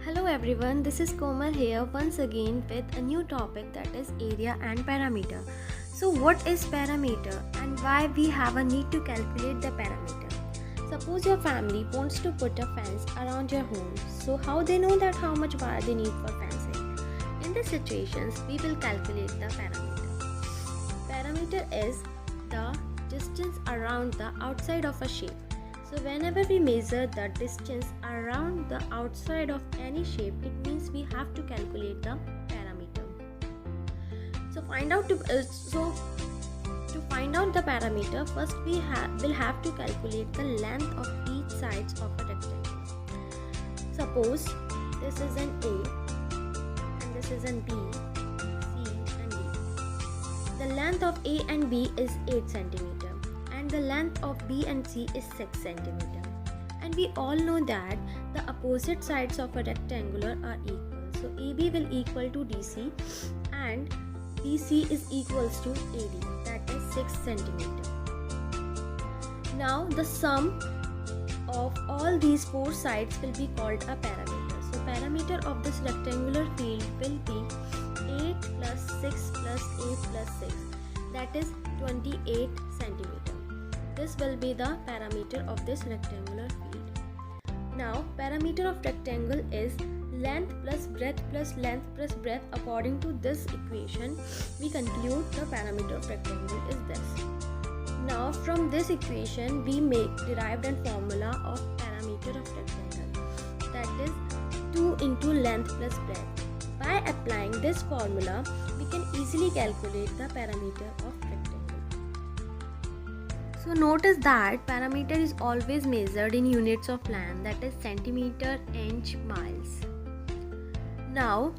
Hello everyone, this is Komal here once again with a new topic, that is area and parameter. So what is parameter and why we have a need to calculate the parameter? Suppose your family wants to put a fence around your home. So how they know that how much wire they need for fencing? In these situations, we will calculate the parameter. Parameter is the distance around the outside of a shape. So whenever we measure the distance around the outside of any shape, it means we have to calculate the parameter. So to find out the parameter, first we will have to calculate the length of each sides of a rectangle. Suppose this is an A and this is an B, C and D. The length of A and B is 8 cm. And the length of B and C is 6 cm. And we all know that the opposite sides of a rectangular are equal. So AB will equal to DC and BC is equals to AD, that is 6 cm. Now the sum of all these four sides will be called a parameter. So parameter of this rectangular field will be 8 plus 6 plus 8 plus 6, that is 28 cm. This will be the parameter of this rectangular field. Now, parameter of rectangle is length plus breadth plus length plus breadth. According to this equation, we conclude the parameter of rectangle is this. Now, from this equation, we derived a formula of parameter of rectangle, that is 2 into length plus breadth. By applying this formula, we can easily calculate the parameter of rectangle. So notice that parameter is always measured in units of land, that is centimeter, inch, miles. Now,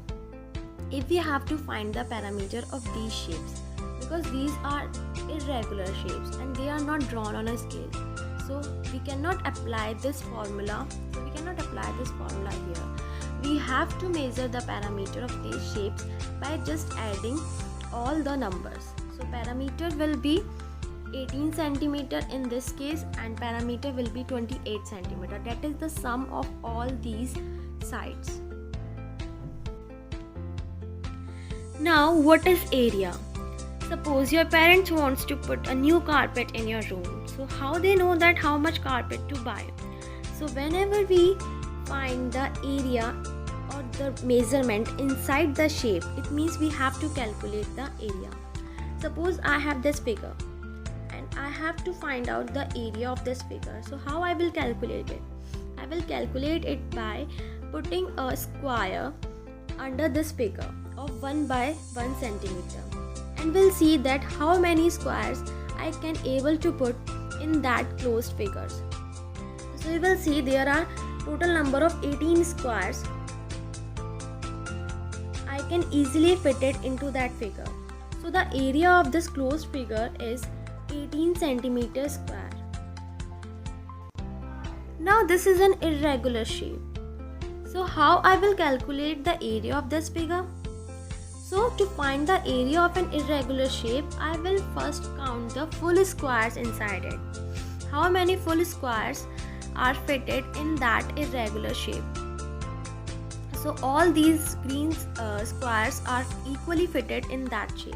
if we have to find the parameter of these shapes, because these are irregular shapes and they are not drawn on a scale, so we cannot apply this formula. Here. We have to measure the parameter of these shapes by just adding all the numbers. So parameter will be 18 cm in this case and parameter will be 28 cm. That is the sum of all these sides. Now what is area? Suppose your parents wants to put a new carpet in your room. So how they know that how much carpet to buy? So whenever we find the area or the measurement inside the shape, it means we have to calculate the area. Suppose I have this figure. I have to find out the area of this figure. So how I will calculate it? I will calculate it by putting a square under this figure of 1 by 1 centimeter, and we'll see that how many squares I can able to put in that closed figures. So you will see there are total number of 18 squares. I can easily fit it into that figure. So the area of this closed figure is 18 centimeters square. Now this is an irregular shape. So how I will calculate the area of this figure? So to find the area of an irregular shape, I will first count the full squares inside it. How many full squares are fitted in that irregular shape? So all these green squares are equally fitted in that shape.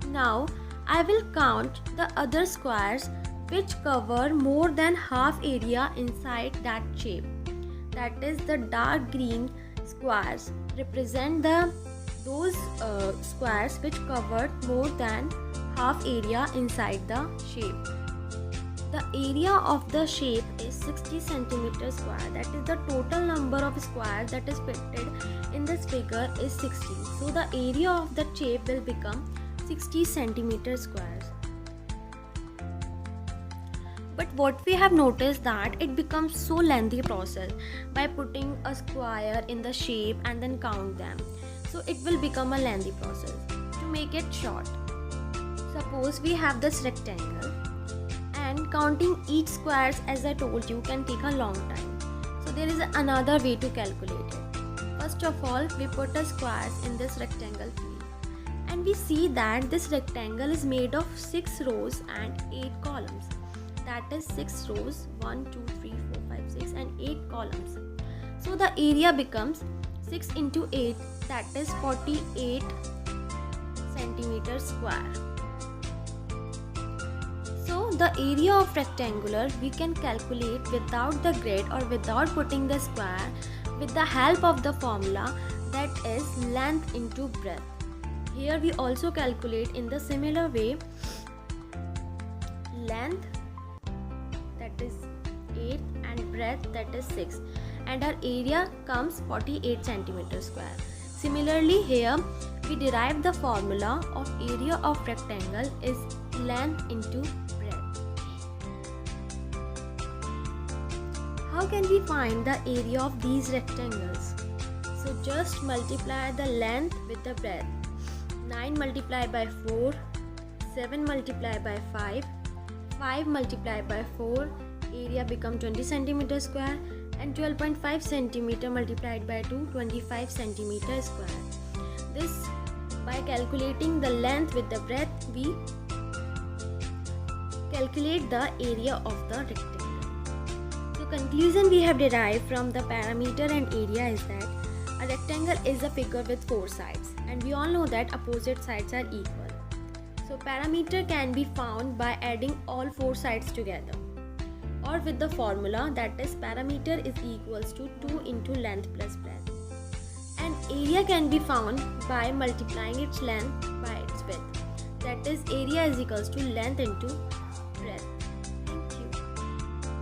Now I will count the other squares which cover more than half area inside that shape. That is, the dark green squares represent those squares which covered more than half area inside the shape. The area of the shape is 60 cm square. That is, the total number of squares that is fitted in this figure is 60. So the area of the shape will become 60 centimeter squares. But what we have noticed that it becomes so lengthy process by putting a square in the shape and then count them. So it will become a lengthy process. To make it short, suppose we have this rectangle and counting each squares, as I told you, can take a long time. So there is another way to calculate it. First of all, we put a squares in this rectangle field. And we see that this rectangle is made of 6 rows and 8 columns. That is 6 rows, 1, 2, 3, 4, 5, 6 and 8 columns. So the area becomes 6 into 8, that is 48 centimeters square. So the area of rectangular we can calculate without the grid or without putting the square with the help of the formula, that is length into breadth. Here we also calculate in the similar way length, that is 8, and breadth, that is 6, and our area comes 48 centimeters square. Similarly here we derive the formula of area of rectangle is length into breadth. How can we find the area of these rectangles? So just multiply the length with the breadth. 9 multiplied by 4, 7 multiplied by 5, 5 multiplied by 4, area become 20 centimeter square, and 12.5 centimeter multiplied by 2, 25 centimeter square. This, by calculating the length with the breadth, we calculate the area of the rectangle. So conclusion we have derived from the parameter and area is that a rectangle is a figure with 4 sides, and we all know that opposite sides are equal. So parameter can be found by adding all 4 sides together, or with the formula, that is parameter is equals to 2 into length plus breadth. And area can be found by multiplying its length by its width, that is area is equals to length into